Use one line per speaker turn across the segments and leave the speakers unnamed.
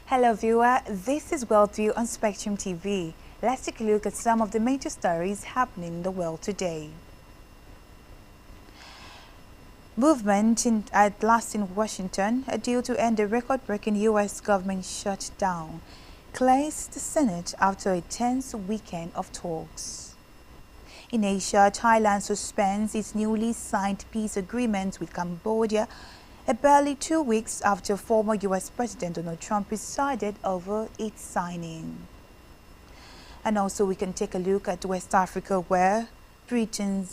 Hello viewer, this is Worldview on Spectrum TV. Let's take a look at some of the major stories happening in the world today. Movement at last in Washington, a deal to end the record-breaking U.S. government shutdown, clears the Senate after a tense weekend of talks. In Asia, Thailand suspends its newly signed peace agreement with Cambodia barely 2 weeks after former U.S. President Donald Trump presided over its signing. And also we can take a look at West Africa, where Britain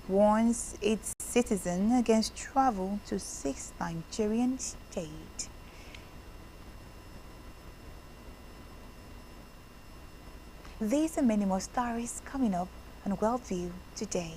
warns its citizens against travel to 6 Nigerian states. These and many more stories coming up on Worldview today.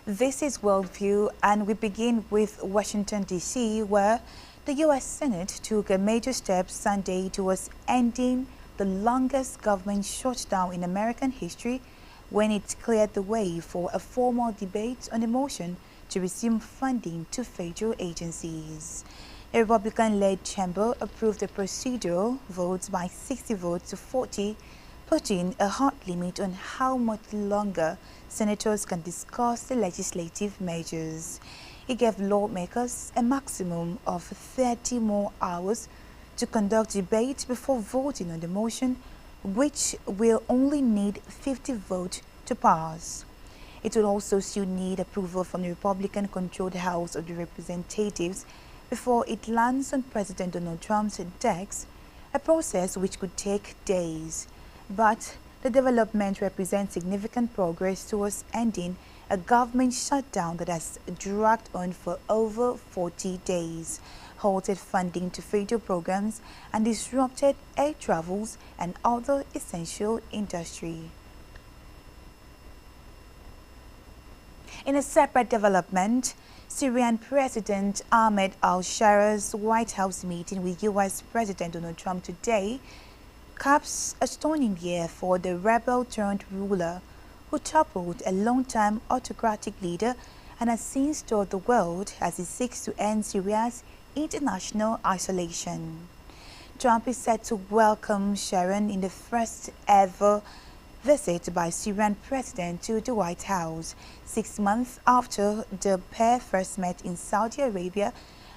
This is Worldview, and we begin with Washington, D.C., where the U.S. Senate took a major step Sunday towards ending the longest government shutdown in American history when it cleared the way for a formal debate on a motion to resume funding to federal agencies. A Republican-led chamber approved the procedural votes by 60 votes to 40, putting a hard limit on how much longer senators can discuss the legislative measures. It gave lawmakers a maximum of 30 more hours to conduct debate before voting on the motion, which will only need 50 votes to pass. It will also still need approval from the Republican-controlled House of the Representatives before it lands on President Donald Trump's desk, a process which could take days. But the development represents significant progress towards ending a government shutdown that has dragged on for over 40 days, halted funding to federal programs, and disrupted air travels and other essential industry. In a separate development, Syrian President Ahmed al-Shara's White House meeting with U.S. President Donald Trump today caps a stunning year for the rebel-turned-ruler who toppled a long-time autocratic leader and has since toured the world as he seeks to end Syria's international isolation. Trump is set to welcome Sharon in the first ever visit by Syrian president to the White House, 6 months after the pair first met in Saudi Arabia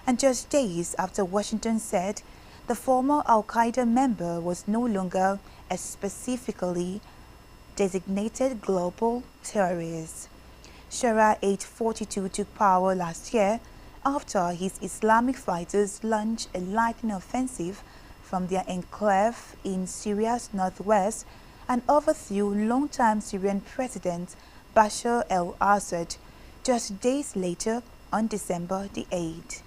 and just days after Washington said the former al-Qaeda member was no longer a specifically designated global terrorist. Shara, age 42, took power last year after his Islamic fighters launched a lightning offensive from their enclave in Syria's northwest and overthrew longtime Syrian President Bashar al-Assad just days later on December the 8th.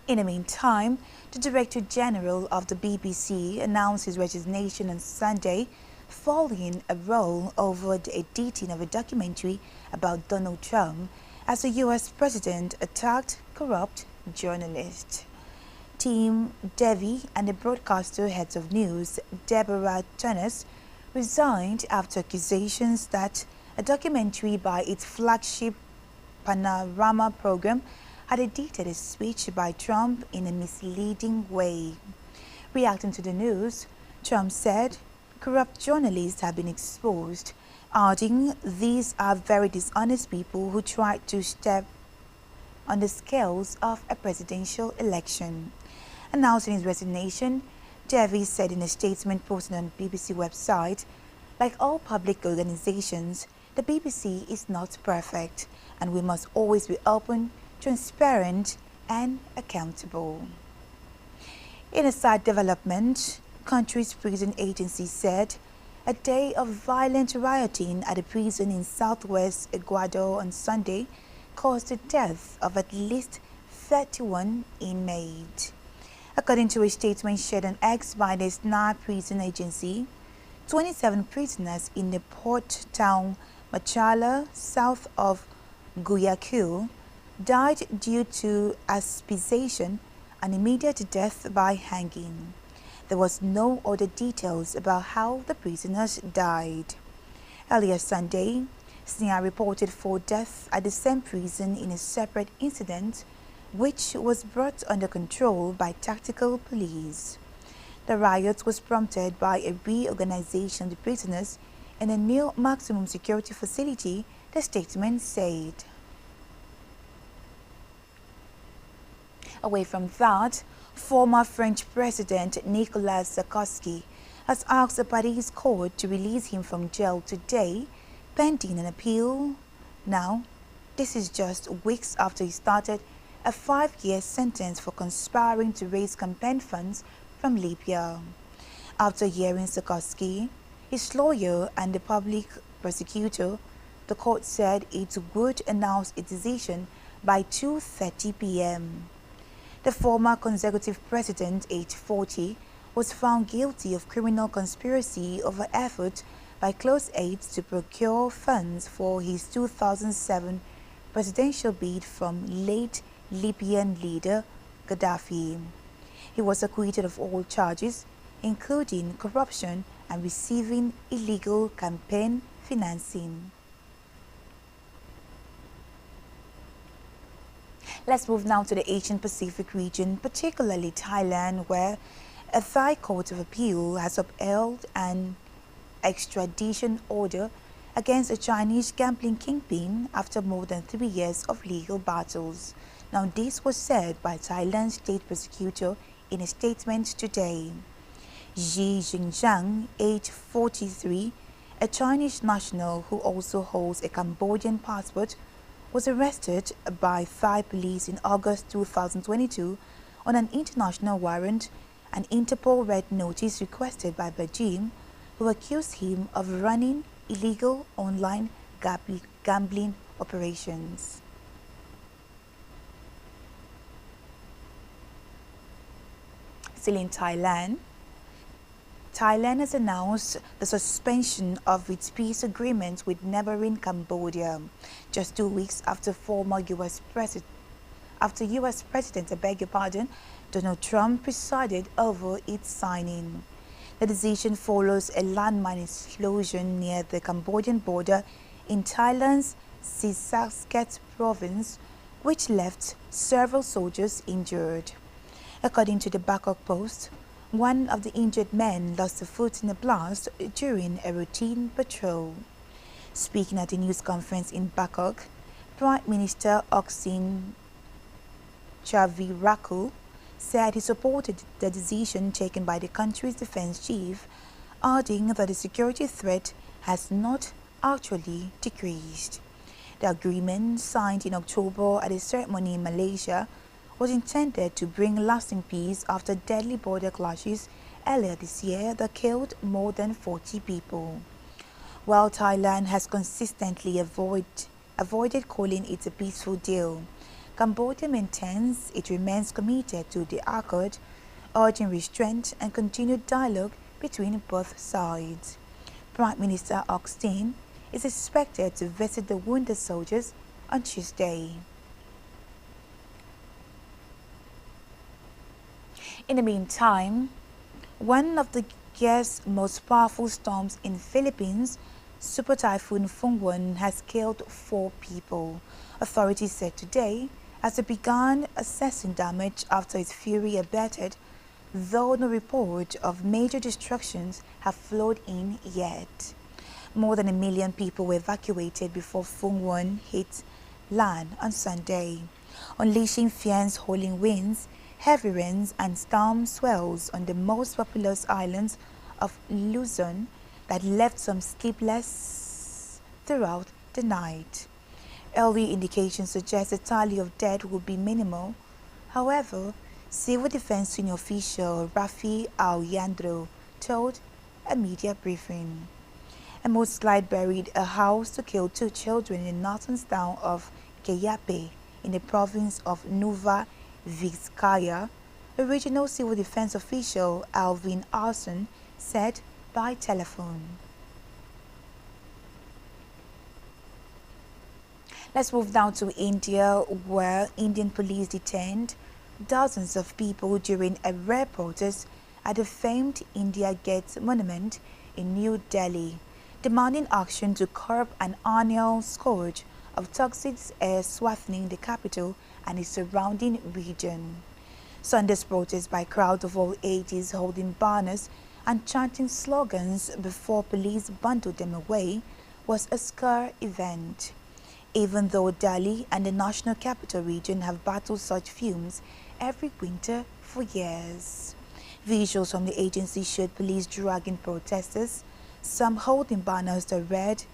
In the meantime, the Director General of the BBC announced his resignation on Sunday following a row over the editing of a documentary about Donald Trump as the U.S. President attacked corrupt journalists. Tim Davie and the broadcaster heads of news, Deborah Turners, resigned after accusations that a documentary by its flagship Panorama program had edited a speech by Trump in a misleading way. Reacting to the news, Trump said corrupt journalists have been exposed, adding these are very dishonest people who tried to step on the scales of a presidential election. Announcing his resignation, Davie said in a statement posted on the BBC website, like all public organizations, the BBC is not perfect and we must always be open, transparent and accountable. In a side development, country's prison agency said a day of violent rioting at a prison in southwest Ecuador on Sunday caused the death of at least 31 inmates. According to a statement shared on X by the SNA prison agency, 27 prisoners in the port town Machala, south of Guayaquil, died due to asphyxiation and immediate death by hanging. There was no other details about how the prisoners died. Earlier Sunday, SNA reported 4 deaths at the same prison in a separate incident, which was brought under control by tactical police. The riot was prompted by a reorganization of the prisoners in a new maximum security facility, the statement said. Away from that, former French President Nicolas Sarkozy has asked the Paris court to release him from jail today, pending an appeal. Now, this is just weeks after he started a 5-year sentence for conspiring to raise campaign funds from Libya. After hearing Sarkozy, his lawyer and the public prosecutor, the court said it would announce its decision by 2:30 p.m. The former Conservative president, aged 40, was found guilty of criminal conspiracy over effort by close aides to procure funds for his 2007 presidential bid from late Libyan leader Gaddafi. He was acquitted of all charges, including corruption and receiving illegal campaign financing. Let's move now to the Asian Pacific region, particularly Thailand, where a Thai court of appeal has upheld an extradition order against a Chinese gambling kingpin after more than 3 years of legal battles. Now, this was said by Thailand's state prosecutor in a statement today. Ji Xingjiang, age 43, a Chinese national who also holds a Cambodian passport, was arrested by Thai police in August 2022 on an international warrant, an Interpol red notice requested by Beijing, who accused him of running illegal online gambling operations. Still in Thailand, Thailand has announced the suspension of its peace agreement with neighboring Cambodia, just 2 weeks after U.S. President Donald Trump presided over its signing. The decision follows a landmine explosion near the Cambodian border in Thailand's Sisasket province, which left several soldiers injured. According to the Bangkok Post, one of the injured men lost a foot in a blast during a routine patrol. Speaking at a news conference in Bangkok, Prime Minister Oxin Chaviraku said he supported the decision taken by the country's defense chief, adding that the security threat has not actually decreased. The agreement, signed in October at a ceremony in Malaysia, was intended to bring lasting peace after deadly border clashes earlier this year that killed more than 40 people. While Thailand has consistently avoided calling it a peaceful deal, Cambodia maintains it remains committed to the accord, urging restraint and continued dialogue between both sides. Prime Minister Oxin is expected to visit the wounded soldiers on Tuesday. In the meantime, one of the year's most powerful storms in Philippines, Super Typhoon Fungwon, has killed 4 people, authorities said today, as it began assessing damage after its fury abated, though no report of major destructions have flowed in yet. More than 1 million people were evacuated before Fungwon hit land on Sunday, unleashing fierce howling winds, heavy rains and storm swells on the most populous islands of Luzon that left some sleepless throughout the night. Early indications suggest the tally of dead will be minimal. However, Civil Defense Senior Official Rafi Auyandro told a media briefing. A mudslide buried a house to kill 2 children in the northern town of Cayape in the province of Nueva Vizcaya, a regional civil defense official, Alvin Arson, said by telephone. Let's move now to India, where Indian police detained dozens of people during a rare protest at the famed India Gate monument in New Delhi, demanding action to curb an annual scourge of toxic air swathing the capital and its surrounding region. Sunday's protest by crowds of all ages holding banners and chanting slogans before police bundled them away was a scare event. Even though Delhi and the national capital region have battled such fumes every winter for years. Visuals from the agency showed police dragging protesters, some holding banners that read,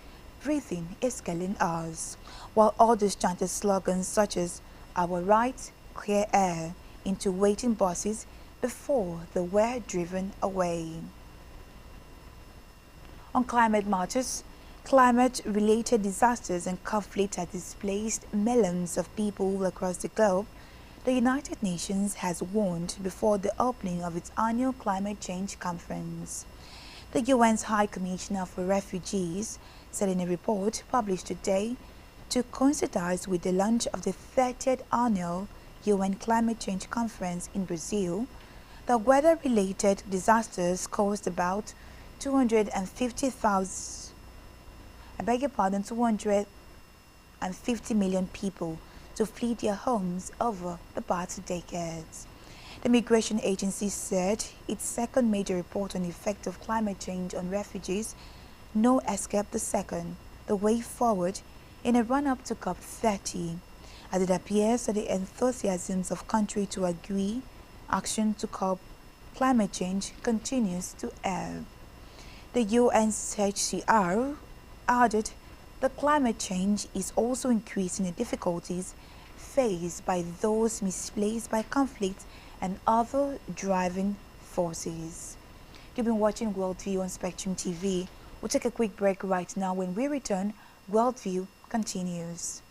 "Breathing is killing us," while others chanted slogans such as, "Our right, clear air," into waiting buses before they were driven away. On climate matters, climate-related disasters and conflict have displaced millions of people across the globe. The United Nations has warned before the opening of its annual climate change conference. The UN's High Commissioner for Refugees said in a report published today to coincide with the launch of the 30th annual UN Climate Change Conference in Brazil, that weather-related disasters caused about 250 million people to flee their homes over the past decades. The Migration Agency said its second major report on the effect of climate change on refugees, No Escape the Second, the Way Forward, in a run-up to COP30, as it appears that the enthusiasms of countries to agree action to curb climate change continues to ebb. The UNHCR added that climate change is also increasing the difficulties faced by those misplaced by conflict and other driving forces. You've been watching Worldview on Spectrum TV. We'll take a quick break right now. When we return, Worldview continues.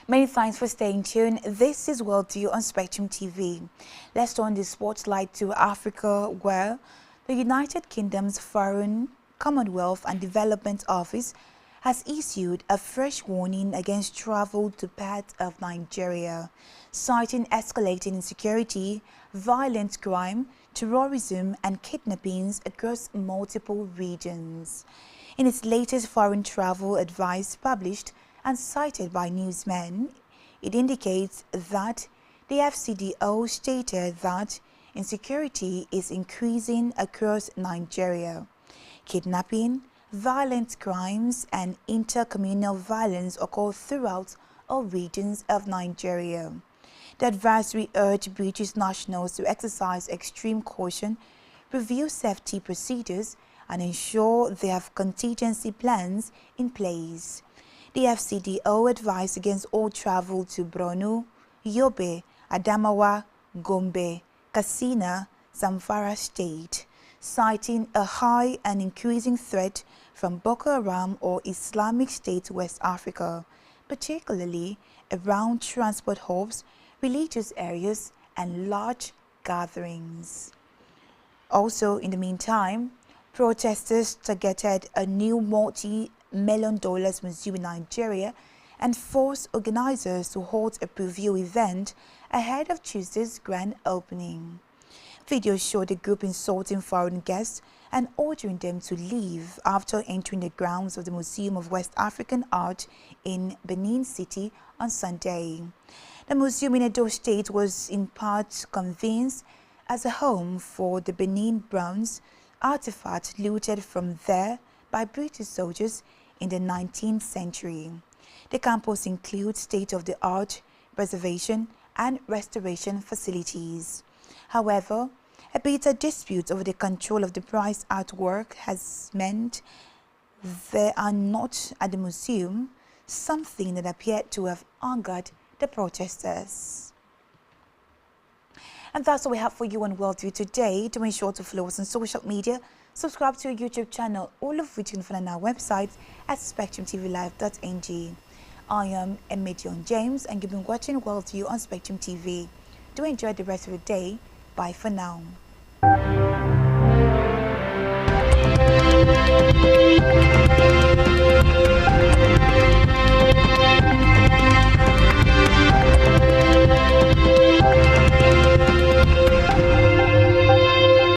Many thanks for staying tuned. This is Worldview on Spectrum TV. Let's turn the spotlight to Africa, where the United Kingdom's Foreign, Commonwealth and Development Office has issued a fresh warning against travel to parts of Nigeria, citing escalating insecurity, violent crime, terrorism and kidnappings across multiple regions. In its latest foreign travel advice published and cited by newsmen, it indicates that the FCDO stated that insecurity is increasing across Nigeria. Kidnapping, violent crimes, and intercommunal violence occur throughout all regions of Nigeria. The advisory urged British nationals to exercise extreme caution, review safety procedures, and ensure they have contingency plans in place. The FCDO advised against all travel to Borno, Yobe, Adamawa, Gombe, Katsina, Zamfara State, citing a high and increasing threat from Boko Haram or Islamic State West Africa, particularly around transport hubs, religious areas, and large gatherings. Also, in the meantime, protesters targeted a new multi-million-dollar museum in Nigeria and forced organizers to hold a preview event ahead of Tuesday's grand opening. Videos showed the group insulting foreign guests and ordering them to leave after entering the grounds of the Museum of West African Art in Benin City on Sunday. The museum in Edo State was in part convinced as a home for the Benin bronze artifact looted from there by British soldiers in the 19th century. The campus includes state-of-the-art preservation and restoration facilities. However, a bitter dispute over the control of the prized artwork has meant they are not at the museum, something that appeared to have angered the protesters. And that's all we have for you on Worldview today. To ensure to follow us on social media, subscribe to our YouTube channel, all of which you can find on our website at spectrumtvlive.ng. I am Emedion James, and you've been watching Worldview on Spectrum TV. Do enjoy the rest of the day. Bye for now.